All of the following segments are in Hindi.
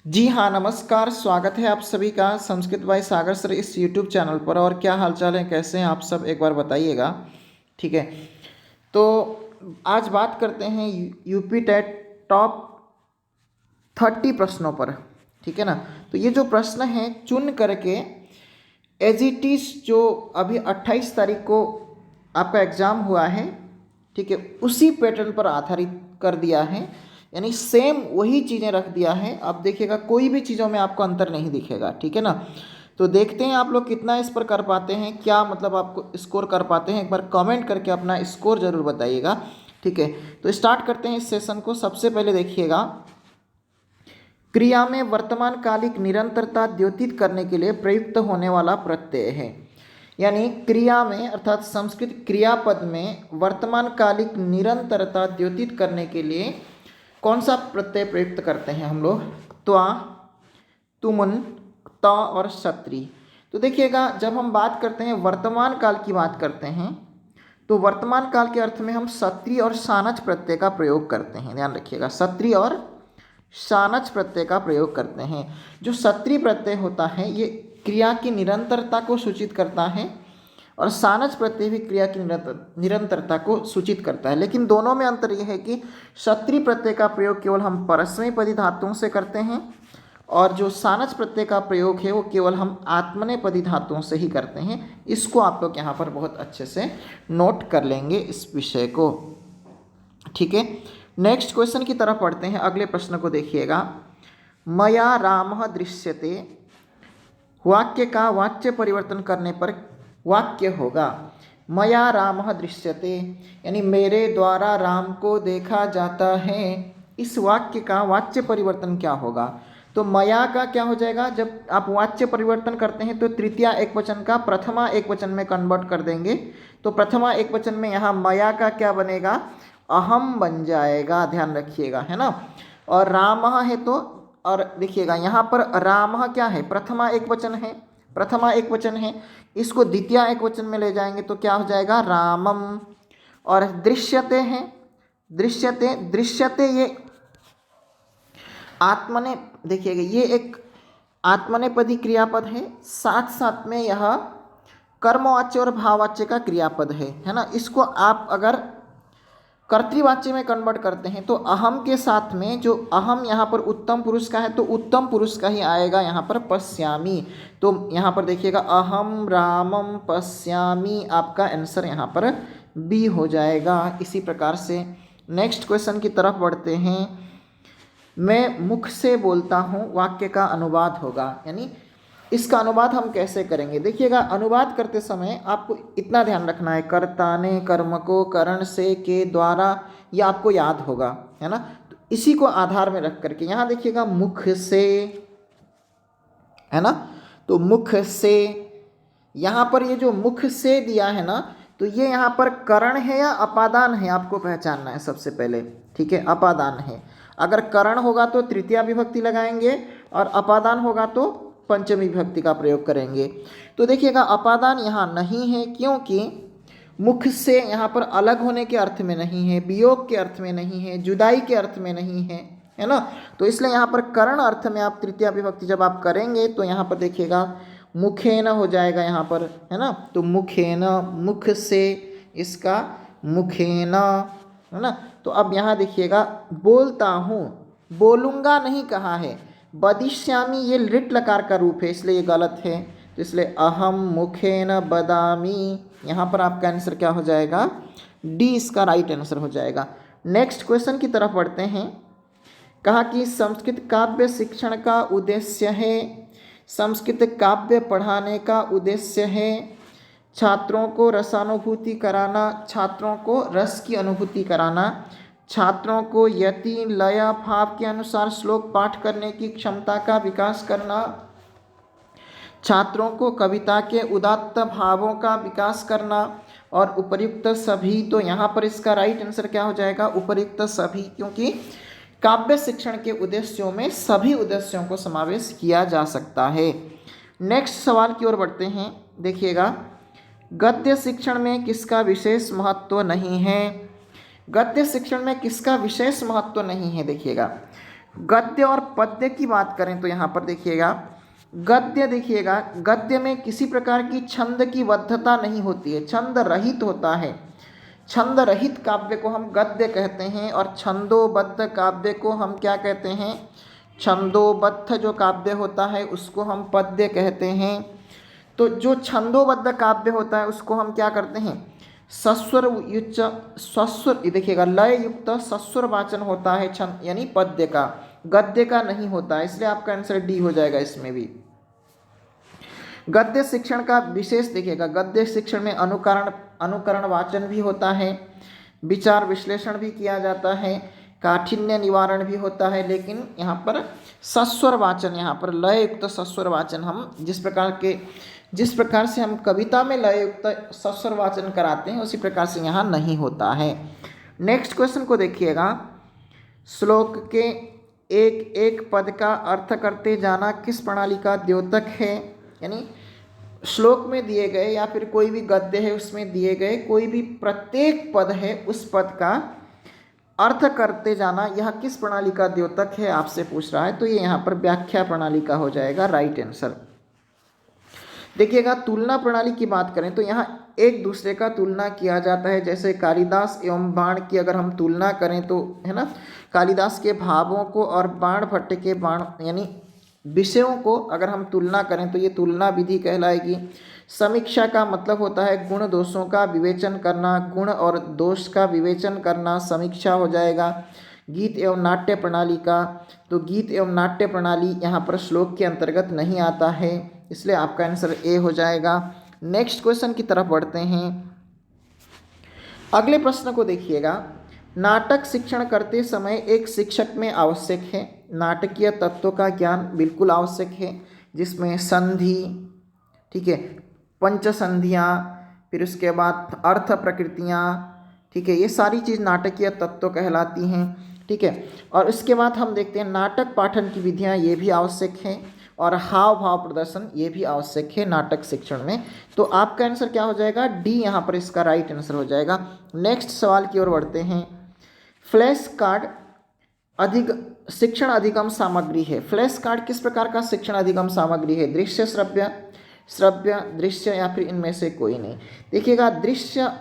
जी हाँ, नमस्कार। स्वागत है आप सभी का संस्कृत बाय सागर सर इस यूट्यूब चैनल पर। और क्या हालचाल है, कैसे हैं आप सब, एक बार बताइएगा। ठीक है, तो आज बात करते हैं यूपी टेट टॉप 30 प्रश्नों पर। ठीक है ना। तो ये जो प्रश्न हैं चुन करके एज इट इज़, जो अभी 28 तारीख को आपका एग्ज़ाम हुआ है, ठीक है, उसी पैटर्न पर आधारित कर दिया है। यानी सेम वही चीज़ें रख दिया है। आप देखिएगा कोई भी चीज़ों में आपको अंतर नहीं दिखेगा। ठीक है ना। तो देखते हैं आप लोग कितना इस पर कर पाते हैं, क्या मतलब आपको स्कोर कर पाते हैं। एक बार कमेंट करके अपना स्कोर ज़रूर बताइएगा। ठीक है, तो स्टार्ट करते हैं इस सेशन को। सबसे पहले देखिएगा, क्रिया में वर्तमान कालिक निरंतरता द्योतित करने के लिए प्रयुक्त होने वाला प्रत्यय है। यानी क्रिया में अर्थात संस्कृत क्रियापद में वर्तमान कालिक निरंतरता द्योतित करने के लिए कौन सा प्रत्यय प्रयुक्त करते हैं हम लोग? त्वा, तुमुन, त और क्षत्रि। तो देखिएगा, जब हम बात करते हैं वर्तमान काल की बात करते हैं, तो वर्तमान काल के अर्थ में हम क्षत्रि और सानच प्रत्यय का प्रयोग करते हैं। ध्यान रखिएगा, क्षत्रि और सानच प्रत्यय का प्रयोग करते हैं। जो क्षत्रि प्रत्यय होता है ये क्रिया की निरंतरता को सूचित करता है, और सानच प्रत्यय भी क्रिया की निरंतरता को सूचित करता है। लेकिन दोनों में अंतर यह है कि क्षत्रि प्रत्यय का प्रयोग केवल हम परस्मैपदी धातुओं से करते हैं, और जो सानच प्रत्यय का प्रयोग है वो केवल हम आत्मनेपदी धातुओं से ही करते हैं। इसको आप लोग यहाँ पर बहुत अच्छे से नोट कर लेंगे इस विषय को। ठीक है, नेक्स्ट क्वेश्चन की तरफ पढ़ते हैं। अगले प्रश्न को देखिएगा, मया रामः दृश्यते, वाक्य का वाच्य परिवर्तन करने पर वाक्य होगा मया रामः दृश्यते, यानी मेरे द्वारा राम को देखा जाता है। इस वाक्य का वाच्य परिवर्तन क्या होगा? तो मया का क्या हो जाएगा? जब आप वाच्य परिवर्तन करते हैं तो तृतीया एकवचन का प्रथमा एकवचन में कन्वर्ट कर देंगे। तो प्रथमा एकवचन में यहाँ मया का क्या बनेगा? अहम बन जाएगा। ध्यान रखिएगा, है ना। और रामः है तो, और देखिएगा यहाँ पर रामः क्या है? प्रथमा एकवचन है, प्रथमा एकवचन है। इसको द्वितीय एकवचन में ले जाएंगे तो क्या हो जाएगा? रामम। और दृश्यते हैं, दृश्यते, दृश्यते ये आत्मने, देखिएगा ये एक आत्मनेपदी क्रियापद है, साथ साथ में यह कर्मवाच्य और भाववाच्य का क्रियापद है ना। इसको आप अगर कर्तृवाच्य में कन्वर्ट करते हैं तो अहम के साथ में, जो अहम यहाँ पर उत्तम पुरुष का है तो उत्तम पुरुष का ही आएगा यहाँ पर पश्यामी। तो यहाँ पर देखिएगा अहम रामम पश्यामी, आपका आंसर यहाँ पर बी हो जाएगा। इसी प्रकार से नेक्स्ट क्वेश्चन की तरफ बढ़ते हैं। मैं मुख से बोलता हूँ, वाक्य का अनुवाद होगा। यानी इसका अनुवाद हम कैसे करेंगे? देखिएगा, अनुवाद करते समय आपको इतना ध्यान रखना है, कर्ता ने कर्म को करण से के द्वारा, ये आपको याद होगा, है ना। तो इसी को आधार में रख करके यहाँ देखिएगा मुख से, है ना। तो मुख से, यहाँ पर ये जो मुख से दिया है ना, तो ये यहाँ पर करण है या अपादान है, आपको पहचानना है सबसे पहले। ठीक है, अपादान है। अगर करण होगा तो तृतीया विभक्ति लगाएंगे, और अपादान होगा तो पंचमी विभक्ति का प्रयोग करेंगे। तो देखिएगा अपादान यहाँ नहीं है, क्योंकि मुख से यहाँ पर अलग होने के अर्थ में नहीं है, वियोग के अर्थ में नहीं है, जुदाई के अर्थ में नहीं है ना। तो इसलिए यहाँ पर करण अर्थ में आप तृतीया विभक्ति जब आप करेंगे तो यहाँ पर देखिएगा मुखेन हो जाएगा यहाँ पर, है ना। तो मुखेन, मुख से, इसका मुखेन, है ना। तो अब यहाँ देखिएगा बोलता हूँ, बोलूँगा नहीं कहा है। बदिष्यामी ये लिट लकार का रूप है, इसलिए ये गलत है। तो इसलिए अहम मुखेन बदामी, यहाँ पर आपका आंसर क्या हो जाएगा? डी इसका राइट आंसर हो जाएगा। नेक्स्ट क्वेश्चन की तरफ बढ़ते हैं। कहा कि संस्कृत काव्य शिक्षण का उद्देश्य है, संस्कृत काव्य पढ़ाने का उद्देश्य है छात्रों को रसानुभूति कराना, छात्रों को रस की अनुभूति कराना, छात्रों को यति लय भाव के अनुसार श्लोक पाठ करने की क्षमता का विकास करना, छात्रों को कविता के उदात्त भावों का विकास करना, और उपर्युक्त सभी। तो यहाँ पर इसका राइट आंसर क्या हो जाएगा? उपर्युक्त सभी, क्योंकि काव्य शिक्षण के उद्देश्यों में सभी उद्देश्यों को समावेश किया जा सकता है। नेक्स्ट सवाल की ओर बढ़ते हैं। देखिएगा, गद्य शिक्षण में किसका विशेष महत्व नहीं है? गद्य शिक्षण में किसका विशेष महत्व नहीं है? देखिएगा, गद्य और पद्य की बात करें तो यहाँ पर देखिएगा, गद्य में किसी प्रकार की छंद की बद्धता नहीं होती है, छंद रहित होता है। छंद रहित काव्य को हम गद्य कहते हैं और छंदोबद्ध काव्य को हम क्या कहते हैं, छंदोबद्ध जो काव्य होता है उसको हम पद्य कहते हैं। तो जो छंदोबद्ध काव्य होता है उसको हम क्या करते हैं, सस्वर युक्त, सस्वर देखिएगा लय युक्त सस्वर वाचन होता है छंद यानी पद्य का, गद्य का नहीं होता है, इसलिए आपका आंसर डी हो जाएगा इसमें भी। गद्य शिक्षण का विशेष देखिएगा, गद्य शिक्षण में अनुकरण वाचन भी होता है, विचार विश्लेषण भी किया जाता है, काठिन्य निवारण भी होता है, लेकिन यहाँ पर सस्वर वाचन, यहाँ पर लय युक्त सस्वर वाचन हम जिस प्रकार से हम कविता में लय युक्त सस्वर वाचन कराते हैं उसी प्रकार से यहाँ नहीं होता है। नेक्स्ट क्वेश्चन को देखिएगा, श्लोक के एक एक पद का अर्थ करते जाना किस प्रणाली का द्योतक है, यानी श्लोक में दिए गए या फिर कोई भी गद्य है उसमें दिए गए कोई भी प्रत्येक पद है उस पद का अर्थ करते जाना यह किस प्रणाली का द्योतक है आपसे पूछ रहा है, तो ये यहाँ पर व्याख्या प्रणाली का हो जाएगा राइट आंसर। देखिएगा तुलना प्रणाली की बात करें तो यहाँ एक दूसरे का तुलना किया जाता है, जैसे कालिदास एवं बाण की अगर हम तुलना करें तो है ना, कालिदास के भावों को और बाण भट्ट के बाण यानी विषयों को अगर हम तुलना करें तो ये तुलना विधि कहलाएगी। समीक्षा का मतलब होता है गुण दोषों का विवेचन करना, गुण और दोष का विवेचन करना समीक्षा हो जाएगा। गीत एवं नाट्य प्रणाली का, तो गीत एवं नाट्य प्रणाली यहाँ पर श्लोक के अंतर्गत नहीं आता है, इसलिए आपका आंसर ए हो जाएगा। नेक्स्ट क्वेश्चन की तरफ बढ़ते हैं। अगले प्रश्न को देखिएगा, नाटक शिक्षण करते समय एक शिक्षक में आवश्यक है नाटकीय तत्वों का ज्ञान बिल्कुल आवश्यक है, जिसमें संधि, ठीक है, पंच संधियाँ, फिर उसके बाद अर्थ प्रकृतियाँ, ठीक है, ये सारी चीज़ नाटकीय तत्व कहलाती हैं, ठीक है। और उसके बाद हम देखते हैं नाटक पाठन की विधियाँ, ये भी आवश्यक हैं, और हाव भाव प्रदर्शन ये भी आवश्यक है नाटक शिक्षण में। तो आपका आंसर क्या हो जाएगा, डी यहाँ पर इसका राइट आंसर हो जाएगा। नेक्स्ट सवाल की ओर बढ़ते हैं। फ्लैश कार्ड शिक्षण अधिगम सामग्री है। फ्लैश कार्ड किस प्रकार का शिक्षण अधिगम सामग्री है, दृश्य, श्रव्य, दृश्य या फिर इनमें से कोई नहीं। देखिएगा दृश्य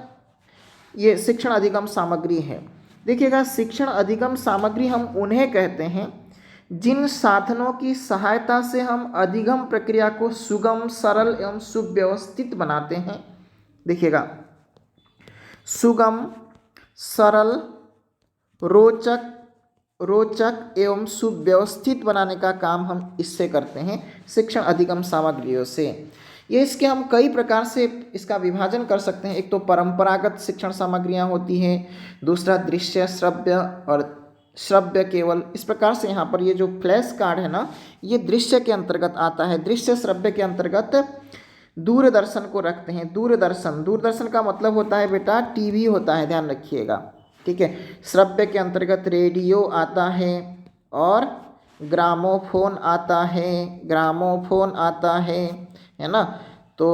ये शिक्षण अधिगम सामग्री है। देखिएगा शिक्षण अधिगम सामग्री हम उन्हें कहते हैं जिन साधनों की सहायता से हम अधिगम प्रक्रिया को सुगम, सरल एवं सुव्यवस्थित बनाते हैं। देखिएगा सुगम, सरल, रोचक एवं सुव्यवस्थित बनाने का काम हम इससे करते हैं शिक्षण अधिगम सामग्रियों से। ये इसके हम कई प्रकार से इसका विभाजन कर सकते हैं। एक तो परंपरागत शिक्षण सामग्रियां होती हैं, दूसरा दृश्य, श्रव्य और श्रव्य केवल। इस प्रकार से यहाँ पर ये जो फ्लैश कार्ड है ना, ये दृश्य के अंतर्गत आता है। दृश्य श्रव्य के अंतर्गत दूरदर्शन को रखते हैं। दूरदर्शन का मतलब होता है बेटा टीवी होता है, ध्यान रखिएगा, ठीक है। श्रव्य के अंतर्गत रेडियो आता है और ग्रामोफोन आता है ना, तो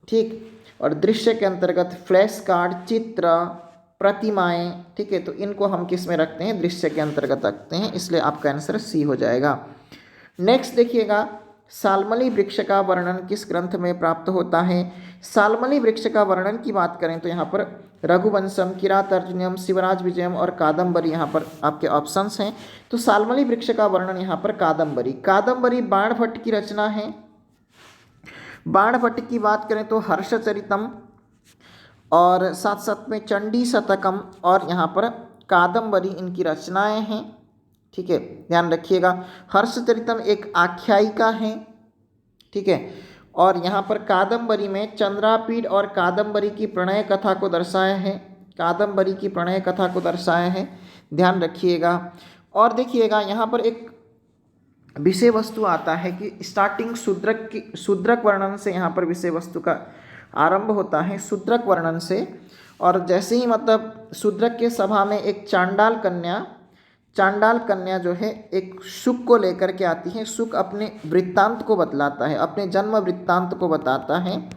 ठीक। और दृश्य के अंतर्गत फ्लैश कार्ड, चित्र, प्रतिमाएं, ठीक है, तो इनको हम किस में रखते हैं, दृश्य के अंतर्गत रखते हैं, इसलिए आपका आंसर सी हो जाएगा। नेक्स्ट देखिएगा, सालमली वृक्ष का वर्णन किस ग्रंथ में प्राप्त होता है। सालमली वृक्ष का वर्णन की बात करें तो यहाँ पर रघुवंशम, किरातार्जुनीयम, शिवराज विजयम और कादम्बरी यहाँ पर आपके ऑप्शंस हैं। तो सालमली वृक्ष का वर्णन यहाँ पर कादम्बरी बाणभट्ट की रचना है। बाणभट्ट की बात करें तो हर्षचरितम और साथ साथ में चंडी शतकम और यहाँ पर कादम्बरी इनकी रचनाएं हैं, ठीक है, ध्यान रखिएगा। हर्षचरितम एक आख्यायिका है, ठीक है, और यहाँ पर कादम्बरी में चंद्रापीड और कादम्बरी की प्रणय कथा को दर्शाया है, ध्यान रखिएगा। और देखिएगा यहाँ पर एक विषय वस्तु आता है कि स्टार्टिंग शूद्रक वर्णन से यहाँ पर विषय वस्तु का आरंभ होता है, शूद्रक वर्णन से। और जैसे ही मतलब शूद्रक के सभा में एक चांडाल कन्या जो है एक शुक को लेकर के आती है। शुक अपने वृत्तांत को बतलाता है, अपने जन्म वृत्तांत को बताता है,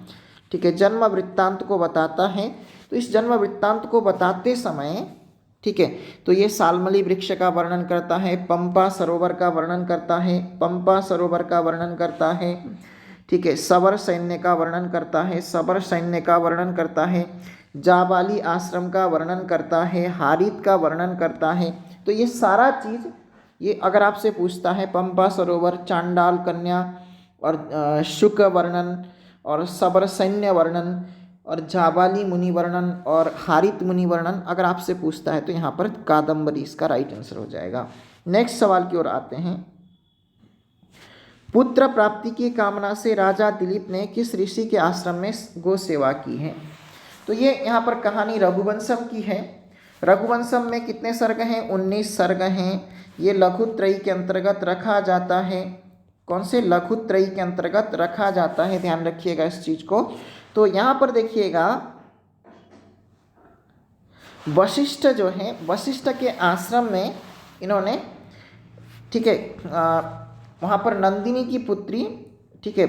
ठीक है, जन्म वृत्तांत को बताता है। तो इस जन्म वृत्तांत को बताते समय ठीक है। तो ये सालमली वृक्ष का वर्णन करता है, पंपा सरोवर का वर्णन करता है, पंपा सरोवर का वर्णन करता है, ठीक है। सबर सैन्य का वर्णन करता है, सबर सैन्य का वर्णन करता है, जाबाली आश्रम का वर्णन करता है, हारित का वर्णन करता है। तो ये सारा चीज़, ये अगर आपसे पूछता है पंपा सरोवर, चांडाल कन्या और शुक वर्णन और सबर सैन्य वर्णन और जाबाली मुनि वर्णन और हारित मुनि वर्णन अगर आपसे पूछता है तो यहाँ पर कादम्बरी इसका राइट आंसर हो जाएगा। नेक्स्ट सवाल की ओर आते हैं। पुत्र प्राप्ति की कामना से राजा दिलीप ने किस ऋषि के आश्रम में गो सेवा की है? तो ये यहाँ पर कहानी रघुवंशम की है। रघुवंशम में कितने सर्ग हैं? 19 सर्ग हैं। ये लघुत्रयी के अंतर्गत रखा जाता है। कौन से? लघुत्रयी के अंतर्गत रखा जाता है, ध्यान रखिएगा इस चीज को। तो यहाँ पर देखिएगा वशिष्ठ जो है, वशिष्ठ के आश्रम में इन्होंने, ठीक है, वहाँ पर नंदिनी की पुत्री, ठीक है,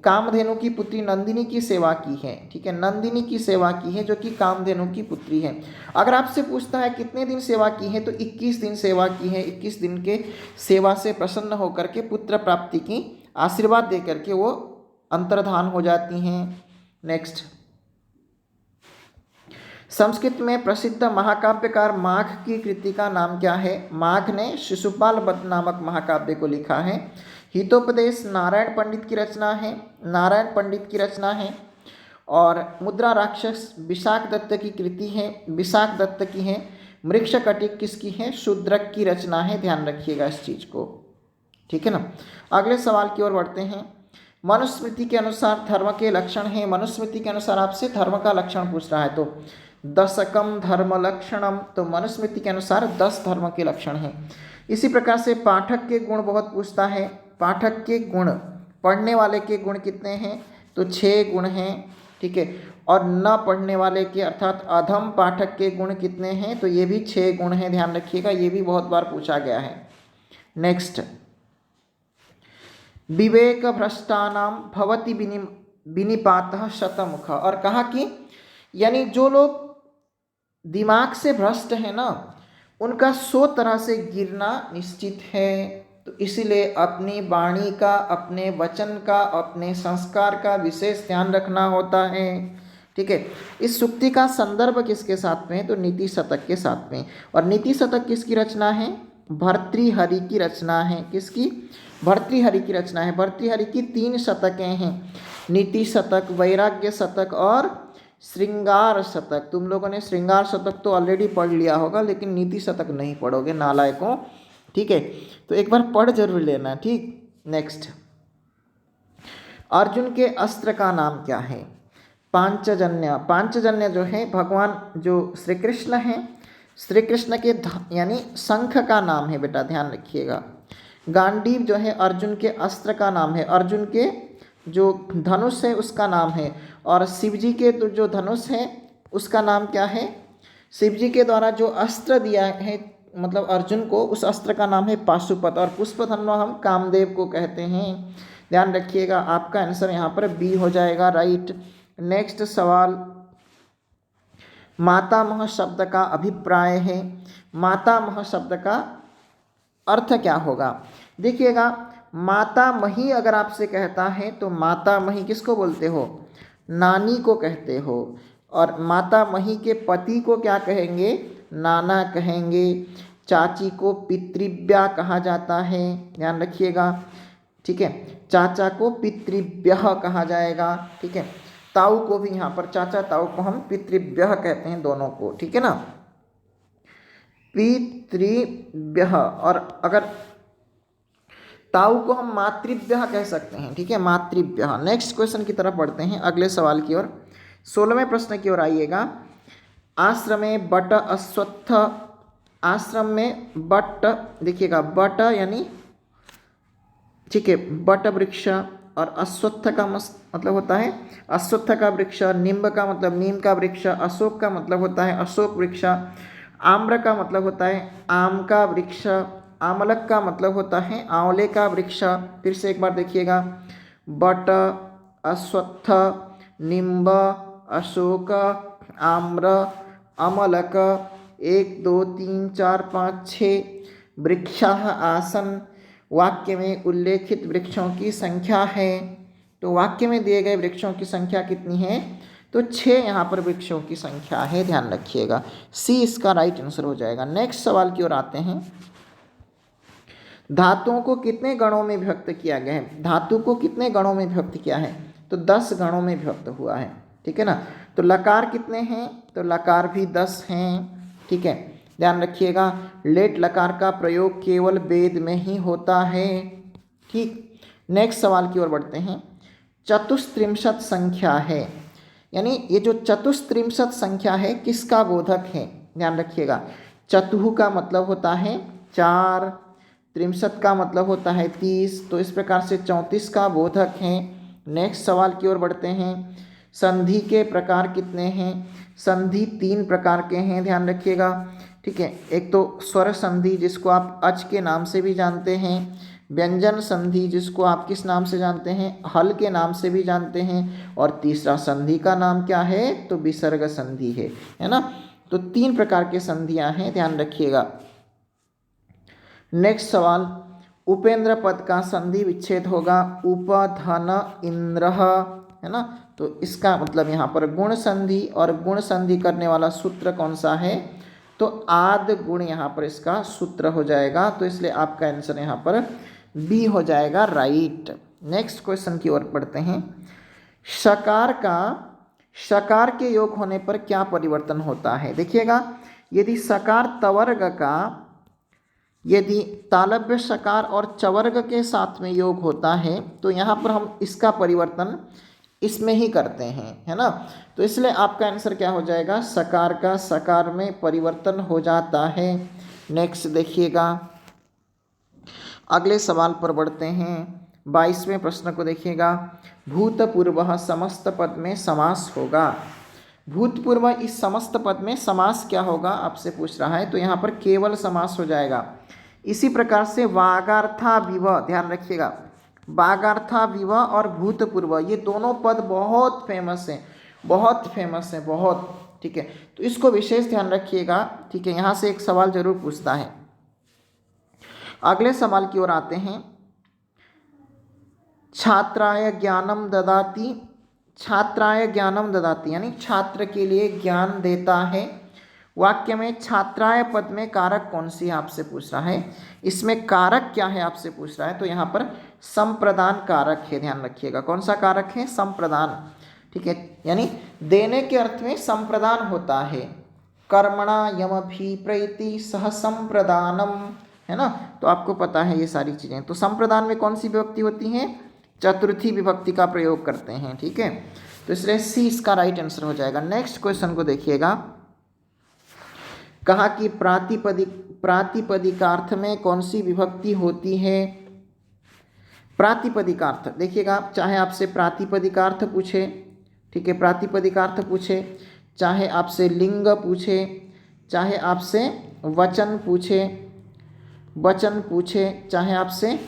कामधेनु की पुत्री नंदिनी की सेवा की है, ठीक है, नंदिनी की सेवा की है जो कि कामधेनु की पुत्री है। अगर आपसे पूछता है कितने दिन सेवा की है तो 21 दिन सेवा की है। 21 दिन के सेवा से प्रसन्न होकर के पुत्र प्राप्ति की आशीर्वाद दे करके वो अंतर्धान हो जाती हैं। नेक्स्ट, संस्कृत में प्रसिद्ध महाकाव्यकार माघ की कृति का नाम क्या है? माघ ने शिशुपाल वध नामक महाकाव्य को लिखा है। हितोपदेश नारायण पंडित की रचना है, नारायण पंडित की रचना है। और मुद्रा राक्षस विशाख दत्त की कृति है, विशाख दत्त की है। मृक्षकटिक किसकी है? शूद्रक की रचना है, ध्यान रखिएगा इस चीज को, ठीक है ना। अगले सवाल की ओर बढ़ते हैं। मनुस्मृति के अनुसार धर्म के लक्षण हैं। मनुस्मृति के अनुसार आपसे धर्म का लक्षण पूछ रहा है तो दशकम धर्म लक्षणम, तो मनुस्मृति के अनुसार 10 धर्म के लक्षण हैं। इसी प्रकार से पाठक के गुण बहुत पूछता है। पाठक के गुण, पढ़ने वाले के गुण कितने हैं? तो 6 गुण हैं, ठीक है। और न पढ़ने वाले के अर्थात अधम पाठक के गुण कितने हैं? तो ये भी 6 गुण हैं, ध्यान रखिएगा, ये भी बहुत बार पूछा गया है। नेक्स्ट, विवेक भ्रष्टानाम भवति विनिपातः शतमुख, और कहा कि यानी जो लोग दिमाग से भ्रष्ट है ना, उनका 100 तरह से गिरना निश्चित है। तो इसीलिए अपनी वाणी का, अपने वचन का, अपने संस्कार का विशेष ध्यान रखना होता है, ठीक है। इस सूक्ति का संदर्भ किसके साथ में है? तो नीति शतक के साथ में। और नीति शतक किसकी रचना है? भर्तृहरि की रचना है। किसकी? भर्तृहरि की रचना है। भर्तृहरि की 3 शतकें हैं, नीति शतक, वैराग्य शतक और श्रृंगार शतक। तुम लोगों ने श्रृंगार शतक तो ऑलरेडी पढ़ लिया होगा, लेकिन नीति शतक नहीं पढ़ोगे नालायकों, ठीक है। तो एक बार पढ़ जरूर लेना, ठीक। नेक्स्ट, अर्जुन के अस्त्र का नाम क्या है? पांचजन्य। पांचजन्य जो है भगवान जो श्री कृष्ण हैं, श्री कृष्ण के यानी शंख का नाम है बेटा, ध्यान रखिएगा। गांडीव जो है अर्जुन के अस्त्र का नाम है, अर्जुन के जो धनुष है उसका नाम है। और शिव जी के जो धनुष है उसका नाम क्या है? शिव जी के द्वारा जो अस्त्र दिया है मतलब अर्जुन को, उस अस्त्र का नाम है पाशुपत। और पुष्पधन्व हम कामदेव को कहते हैं, ध्यान रखिएगा। आपका आंसर यहाँ पर बी हो जाएगा, राइट। नेक्स्ट सवाल, मातामह शब्द का अभिप्राय है। मातामह शब्द का अर्थ क्या होगा? देखिएगा, मातामही अगर आपसे कहता है तो मातामही किसको बोलते हो? नानी को कहते हो। और मातामही के पति को क्या कहेंगे? नाना कहेंगे। चाची को पितृव्या कहा जाता है, ध्यान रखिएगा, ठीक है। चाचा को पितृव्यः कहा जाएगा, ठीक है। ताऊ को भी यहाँ पर, चाचा ताऊ को हम पितृव्यः कहते हैं, दोनों को, ठीक है ना, पितृव्यः। और अगर ताऊ को हम मातृव्यः कह सकते हैं, ठीक है, मातृव्यः। नेक्स्ट क्वेश्चन की तरफ बढ़ते हैं, अगले सवाल की ओर। 16वें प्रश्न की ओर आइएगा। आश्रमे बट अश्वत्थ, आश्रम में बट, देखिएगा बट यानी, ठीक है, बट वृक्ष, और अश्वत्थ का मतलब होता है अश्वत्थ का वृक्ष, निम्ब का मतलब नीम का वृक्ष, अशोक का मतलब होता है अशोक वृक्ष, आम्र का मतलब होता है आम का वृक्ष, आमलक का मतलब होता है आंवले का वृक्ष। फिर से एक बार देखिएगा, बट, अश्वत्थ, निम्ब, अशोक, आम्र, अमलक, 1 2 3 4 5 6 वृक्षाः आसन्। वाक्य में उल्लेखित वृक्षों की संख्या है, तो वाक्य में दिए गए वृक्षों की संख्या कितनी है, तो 6 यहाँ पर वृक्षों की संख्या है, ध्यान रखिएगा। सी इसका राइट आंसर हो जाएगा। नेक्स्ट सवाल की ओर आते हैं। धातुओं को कितने गणों में विभक्त किया गया है? धातु को कितने गणों में विभक्त किया है? तो 10 गणों में विभक्त हुआ है, ठीक है ना। तो लकार कितने हैं? तो लकार भी 10 हैं, ठीक है, ध्यान रखिएगा। लेट लकार का प्रयोग केवल वेद में ही होता है, ठीक। नेक्स्ट सवाल की ओर बढ़ते हैं। चतुस्त्रिंशत संख्या है, यानी ये जो चतुस्त्रिंशत संख्या है किसका बोधक है? ध्यान रखिएगा। चतुः का मतलब होता है 4, त्रिंशत का मतलब होता है 30, तो इस प्रकार से 34 का बोधक है। नेक्स्ट सवाल की ओर बढ़ते हैं। संधि के प्रकार कितने हैं? संधि 3 प्रकार के हैं, ध्यान रखिएगा, ठीक है। एक तो स्वर संधि जिसको आप अच के नाम से भी जानते हैं, व्यंजन संधि जिसको आप किस नाम से जानते हैं, हल के नाम से भी जानते हैं, और तीसरा संधि का नाम क्या है, तो विसर्ग संधि है ना। तो 3 प्रकार के संधियां हैं, ध्यान रखिएगा। नेक्स्ट सवाल। उपेंद्र पद का संधि विच्छेद होगा उपधन इंद्र, है ना। तो इसका मतलब यहाँ पर गुण संधि, और गुण संधि करने वाला सूत्र कौन सा है, तो आद गुण यहाँ पर इसका सूत्र हो जाएगा। तो इसलिए आपका आंसर यहाँ पर बी हो जाएगा, राइट। नेक्स्ट क्वेश्चन की ओर बढ़ते हैं। शकार के योग होने पर क्या परिवर्तन होता है? देखिएगा, यदि सकार तवर्ग का, यदि तालव्य शकार और चवर्ग के साथ में योग होता है तो यहाँ पर हम इसका परिवर्तन इसमें ही करते हैं, है ना। तो इसलिए आपका आंसर क्या हो जाएगा, सकार का सकार में परिवर्तन हो जाता है। नेक्स्ट देखिएगा, अगले सवाल पर बढ़ते हैं। 22वें प्रश्न को देखिएगा। भूतपूर्व समस्त पद में समास होगा। भूतपूर्व इस समस्त पद में समास क्या होगा आपसे पूछ रहा है, तो यहाँ पर केवल समास हो जाएगा। इसी प्रकार से वागार्थाविव, ध्यान रखिएगा, वागार्थाविव और भूतपूर्व ये दोनों पद बहुत फेमस हैं, बहुत फेमस हैं, बहुत, ठीक है। तो इसको विशेष ध्यान रखिएगा, ठीक है। यहाँ से एक सवाल जरूर पूछता है। अगले सवाल की ओर आते हैं। छात्राय ज्ञानम ददाति, छात्राय ज्ञानम ददाति यानी छात्र के लिए ज्ञान देता है। वाक्य में छात्राय पद में कारक कौन सी है आपसे पूछ रहा है, इसमें कारक क्या है आपसे पूछ रहा है, तो यहाँ पर संप्रदान कारक है, ध्यान रखिएगा। कौन सा कारक है, संप्रदान, ठीक है। यानी देने के अर्थ में संप्रदान होता है। कर्मणा यमभिप्रैति सह संप्रदानम, है ना। तो आपको पता है ये सारी चीज़ें। तो संप्रदान में कौन सी विभक्ति होती है, चतुर्थी विभक्ति का प्रयोग करते हैं, ठीक है। तो इसलिए सी इसका राइट आंसर हो जाएगा। नेक्स्ट क्वेश्चन को देखिएगा। कहा कि प्रातिपदिकार्थ में कौन सी विभक्ति होती है। प्रातिपदिकार्थ देखिएगा, चाहे आपसे प्रातिपदिकार्थ पूछे, ठीक है, प्रातिपदिकार्थ पूछे, चाहे आपसे लिंग पूछे, चाहे आपसे वचन पूछे, चाहे आपसे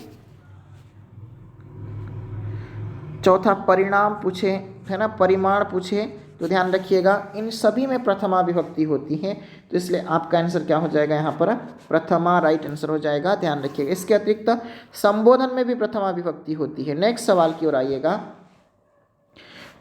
चौथा परिणाम पूछे, है ना, परिमाण पूछे, तो ध्यान रखिएगा इन सभी में प्रथमा विभक्ति होती है। तो इसलिए आपका आंसर क्या हो जाएगा, यहाँ पर प्रथमा राइट आंसर हो जाएगा, ध्यान रखिएगा। इसके अतिरिक्त संबोधन में भी प्रथमा विभक्ति होती है। नेक्स्ट सवाल की ओर आइएगा।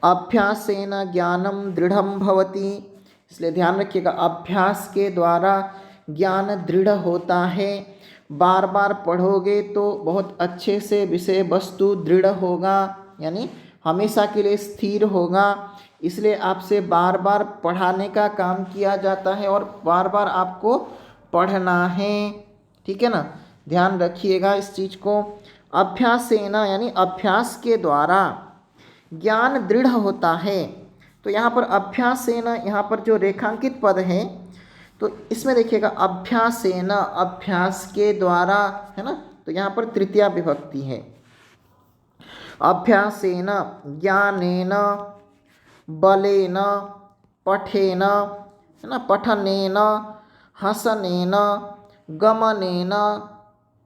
अभ्यासेन ज्ञानम दृढ़म भवति, इसलिए ध्यान रखिएगा अभ्यास के द्वारा ज्ञान दृढ़ होता है। बार बार पढ़ोगे तो बहुत अच्छे से विषय वस्तु दृढ़ होगा, यानी हमेशा के लिए स्थिर होगा। इसलिए आपसे बार बार पढ़ाने का काम किया जाता है और बार बार आपको पढ़ना है, ठीक है ना, ध्यान रखिएगा इस चीज़ को। अभ्यासेन यानी अभ्यास के द्वारा ज्ञान दृढ़ होता है। तो यहाँ पर अभ्यासेन, यहाँ पर जो रेखांकित पद है तो इसमें देखिएगा अभ्यासेन, अभ्यास के द्वारा, है ना। तो यहाँ पर तृतीया विभक्ति है। अभ्यासेन ज्ञानेन बलेन पठेन, है ना, पठनेन हसनेन गमनेन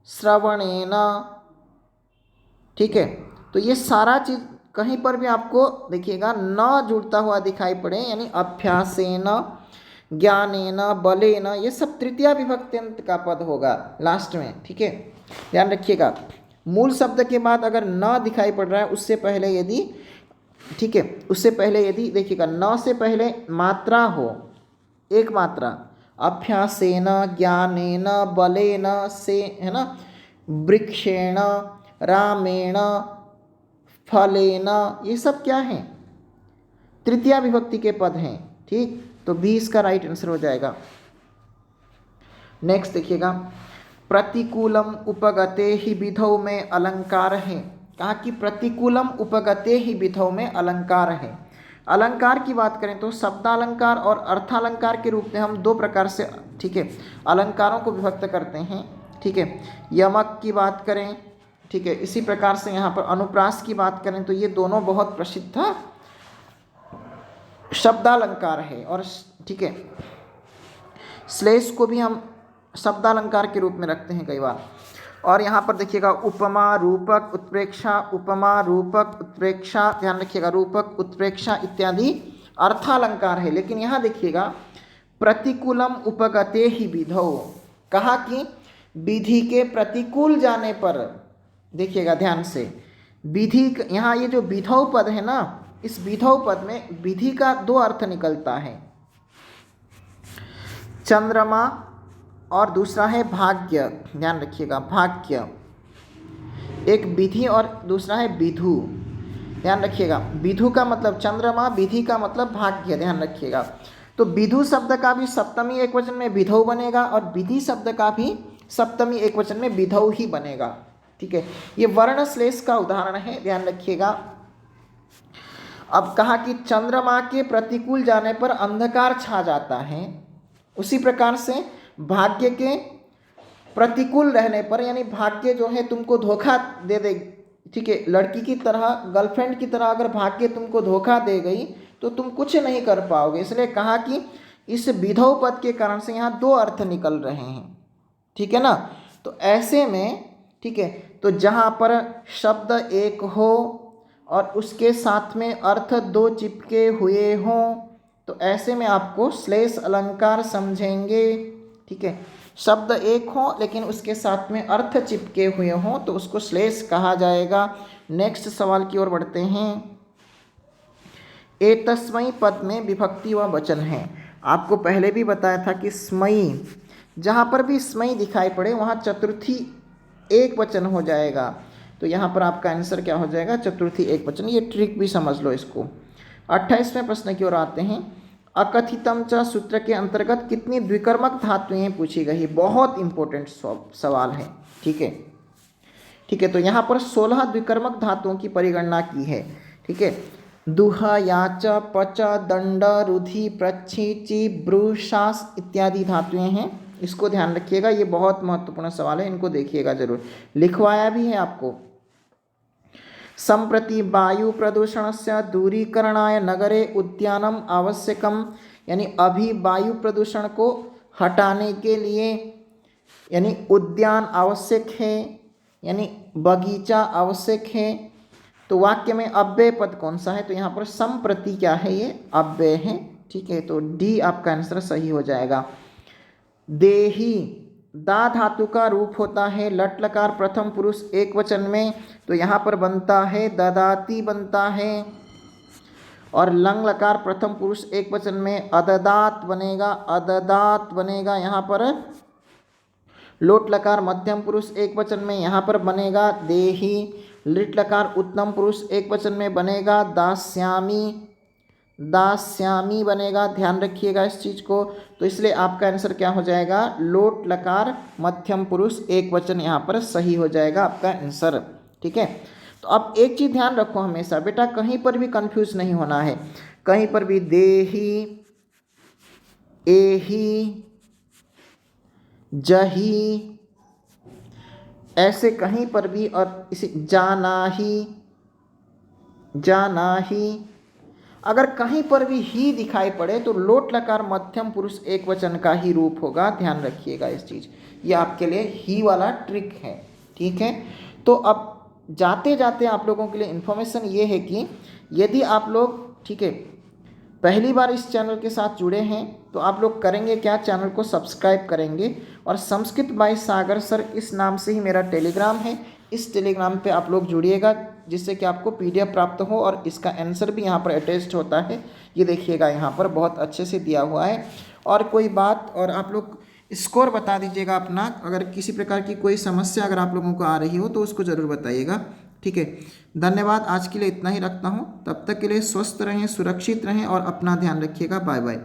श्रवणेन, ठीक है। तो ये सारा चीज़ कहीं पर भी आपको देखिएगा न जुड़ता हुआ दिखाई पड़े, यानी अभ्यासेन ज्ञानेन, बलेन, ये सब तृतीया विभक्त्यंत का पद होगा लास्ट में, ठीक है, ध्यान रखिएगा। मूल शब्द के बाद अगर न दिखाई पड़ रहा है, उससे पहले यदि, ठीक है, उससे पहले यदि देखिएगा न से पहले मात्रा हो, एक मात्रा, अभ्यासेन, ज्ञानेन, बलेन, से, है ना, वृक्षेण, रामेण, फलेन, ये सब क्या हैं, तृतीया विभक्ति के पद हैं, ठीक। तो 20 का राइट आंसर हो जाएगा। नेक्स्ट देखिएगा, प्रतिकूलम उपगते ही विधौ में अलंकार है। कहा कि प्रतिकूलम उपगते ही विधौ में अलंकार है। अलंकार की बात करें तो शब्दालंकार और अर्थालंकार के रूप में हम दो प्रकार से, ठीक है, अलंकारों को विभक्त करते हैं, ठीक है। यमक की बात करें, ठीक है, इसी प्रकार से यहाँ पर अनुप्रास की बात करें तो ये दोनों बहुत प्रसिद्ध शब्दालंकार है। और ठीक है, श्लेष को भी हम शब्दालंकार के रूप में रखते हैं कई बार। और यहाँ पर देखिएगा उपमा, रूपक, उत्प्रेक्षा, उपमा, रूपक, उत्प्रेक्षा, ध्यान रखिएगा, रूपक, उत्प्रेक्षा इत्यादि अर्थालंकार है। लेकिन यहाँ देखिएगा प्रतिकूलम उपगते ही विधौ, कहा कि विधि के प्रतिकूल जाने पर, देखिएगा ध्यान से, विधि, यहाँ ये जो विधौ पद है ना, इस विधौ पद में विधि का दो अर्थ निकलता है, चंद्रमा और दूसरा है भाग्य, ध्यान रखिएगा, भाग्य, एक विधि और दूसरा है विधु, ध्यान रखिएगा। विधु का मतलब चंद्रमा, विधि का मतलब भाग्य, ध्यान रखिएगा। तो विधु शब्द का भी सप्तमी एक वचन में विधौ बनेगा और विधि शब्द का भी सप्तमी एक वचन में विधौ ही बनेगा, ठीक है। ये वर्ण श्लेष का उदाहरण है, ध्यान रखिएगा। अब कहा कि चंद्रमा के प्रतिकूल जाने पर अंधकार छा जाता है, उसी प्रकार से भाग्य के प्रतिकूल रहने पर, यानी भाग्य जो है तुमको धोखा दे दे, ठीक है, लड़की की तरह, गर्लफ्रेंड की तरह अगर भाग्य तुमको धोखा दे गई तो तुम कुछ नहीं कर पाओगे। इसलिए कहा कि इस विधौ पद के कारण से यहाँ दो अर्थ निकल रहे हैं, ठीक है ना। तो ऐसे में, ठीक है, तो जहाँ पर शब्द एक हो और उसके साथ में अर्थ दो चिपके हुए हों, तो ऐसे में आपको श्लेष अलंकार समझेंगे, ठीक है। शब्द एक हो लेकिन उसके साथ में अर्थ चिपके हुए हों तो उसको श्लेष कहा जाएगा। नेक्स्ट सवाल की ओर बढ़ते हैं। एतस्मै पद में विभक्ति व वचन है। आपको पहले भी बताया था कि स्मयी, जहाँ पर भी स्मयी दिखाई पड़े वहाँ चतुर्थी एक वचन हो जाएगा। तो यहाँ पर आपका आंसर क्या हो जाएगा, चतुर्थी एक वचन। ये ट्रिक भी समझ लो इसको। 28वें प्रश्न की ओर आते हैं। अकथितम च सूत्र के अंतर्गत कितनी द्विकर्मक धातुएं पूछी गई। बहुत इंपॉर्टेंट सवाल है, ठीक है, ठीक है। तो यहाँ पर 16 द्विकर्मक धातुओं की परिगणना की है, ठीक है। दुह, याच, पच, दंड, रुधि, प्रच्छी, ची, ब्रू, शास इत्यादि धातुएं हैं। इसको ध्यान रखिएगा, ये बहुत महत्वपूर्ण सवाल है, इनको देखिएगा जरूर, लिखवाया भी है आपको। संप्रति वायु प्रदूषण से दूरीकरणाय नगरे उद्यानम आवश्यकम, यानी अभी वायु प्रदूषण को हटाने के लिए यानी उद्यान आवश्यक है, यानी बगीचा आवश्यक है। तो वाक्य में अव्यय पद कौन सा है, तो यहाँ पर संप्रति क्या है, ये अव्यय है, ठीक है। तो डी आपका आंसर सही हो जाएगा। देही, दा धातु का रूप होता है लट लकार प्रथम पुरुष एक वचन में, तो यहाँ पर बनता है ददाती बनता है। और लंग लकार प्रथम पुरुष एक वचन में अददात बनेगा, अददात बनेगा। यहाँ पर लोट लकार मध्यम पुरुष एक वचन में, यहाँ पर बनेगा देही। लिट लकार उत्तम पुरुष एक वचन में बनेगा दास्यामी, दास्यामी बनेगा। ध्यान रखिएगा इस चीज़ को। तो इसलिए आपका आंसर क्या हो जाएगा, लोट लकार मध्यम पुरुष एक वचन यहाँ पर सही हो जाएगा आपका आंसर, ठीक है। तो अब एक चीज़ ध्यान रखो हमेशा बेटा, कहीं पर भी कंफ्यूज नहीं होना है। कहीं पर भी देही, एही, जही, ऐसे कहीं पर भी, और इसी जानाही, जानाही, अगर कहीं पर भी ही दिखाई पड़े तो लोट लकार मध्यम पुरुष एक वचन का ही रूप होगा। ध्यान रखिएगा इस चीज़, ये आपके लिए ही वाला ट्रिक है, ठीक है। तो अब जाते जाते आप लोगों के लिए इन्फॉर्मेशन ये है कि यदि आप लोग, ठीक है, पहली बार इस चैनल के साथ जुड़े हैं तो आप लोग करेंगे क्या, चैनल को सब्सक्राइब करेंगे और संस्कृत बाय सागर सर इस नाम से ही मेरा टेलीग्राम है, इस टेलीग्राम पे आप लोग जुड़िएगा जिससे कि आपको PDF प्राप्त हो और इसका आंसर भी यहाँ पर अटैच्ड होता है। ये देखिएगा यहाँ पर बहुत अच्छे से दिया हुआ है। और कोई बात और आप लोग स्कोर बता दीजिएगा अपना, अगर किसी प्रकार की कोई समस्या अगर आप लोगों को आ रही हो तो उसको ज़रूर बताइएगा। ठीक है, धन्यवाद। आज के लिए इतना ही रखता हूँ, तब तक के लिए स्वस्थ रहें, सुरक्षित रहें और अपना ध्यान रखिएगा। Bye bye.